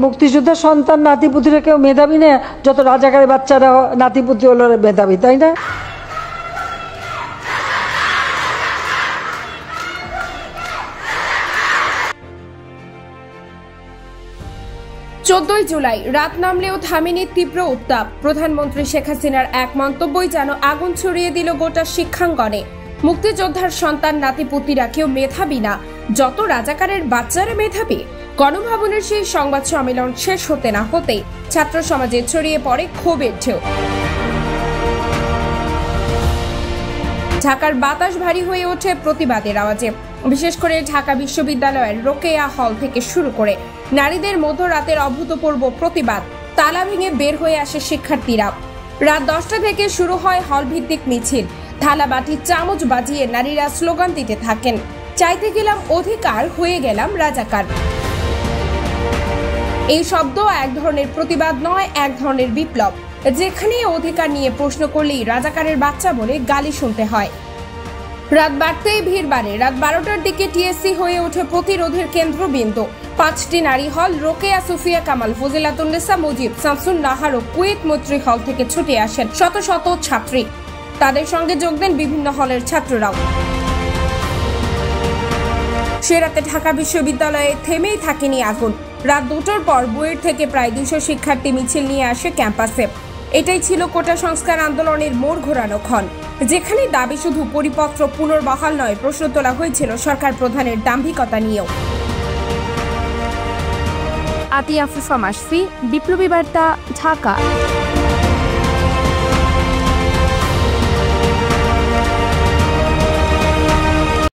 মুক্তিযোদ্ধার সন্তান নাতিপুতিরা কেউ মেধাবী না, যত রাজাকারের বাচ্চারা নাতিপুতি হলো মেধাবী, তাই না? 14 জুলাই রাত নামলেও থামেনি তীব্র উত্তাপ। প্রধানমন্ত্রী শেখ হাসিনার এক মন্তব্যই যেন আগুন ছড়িয়ে দিল গোটা শিক্ষাঙ্গনে। মুক্তিযোদ্ধার সন্তান নাতিপুতিরা কেউ মেধাবী না, যত রাজাকারের বাচ্চারা মেধাবী। গণভবনের সেই সংবাদ সম্মেলন শেষ হতে না হতেই ছাত্র সমাজে ছড়িয়ে পড়ে ক্ষোভের ঢেউ। ঢাকার বাতাস ভারী হয়ে ওঠে প্রতিবাদের আওয়াজে। বিশেষ করে ঢাকা বিশ্ববিদ্যালয়ের রোকেয়া হল থেকে শুরু করে নারীদের মধ্যরাতের অভূতপূর্ব প্রতিবাদ। তালা ভেঙে বের হয়ে আসে শিক্ষার্থীরা। রাত 10টা থেকে শুরু হয় হল ভিত্তিক মিছিল। থালা বাটি চামচ বাজিয়ে নারীরা স্লোগান দিতে থাকেন, চাইতে গেলাম অধিকার, হয়ে গেলাম রাজাকার। এই শব্দ এক ধরনের প্রতিবাদ নয়, এক ধরনের বিপ্লব। যেখানে অধিকার নিয়ে প্রশ্ন করলেই রাজাকারের বাচ্চা বলে গালি শুনতে হয়। রাত বাড়তেই ভিড় বাড়ে। রাত 12টার দিকে টিএসসি হয়ে ওঠে প্রতিরোধের কেন্দ্রবিন্দু। 5টি নারী হল রোকেয়া, সুফিয়া কামাল, ফজিলাতুন্নেসা মুজিব, শামসুন নাহার ও কুয়েত মৈত্রী হল থেকে ছুটে আসেন শত শত ছাত্রী। তাদের সঙ্গে যোগ দেন বিভিন্ন হলের ছাত্ররাও। সে রাতে ঢাকা বিশ্ববিদ্যালয়ে থেমেই থাকেনি আগুন। রাত 2টার পর বুয়েট থেকে প্রায় 200 শিক্ষার্থী মিছিল নিয়ে আসে ক্যাম্পাসে। এটাই ছিল কোটা সংস্কার আন্দোলনের মোড় ঘোরানো ক্ষণ, যেখানে দাবি শুধু পরিপত্র পুনর্বহাল নয়, প্রশ্ন তোলা হয়েছিল সরকার প্রধানের দাম্ভিকতা নিয়েও। আতিয়া আফিফা মাসফি, বিপ্লবী বার্তা, ঢাকা।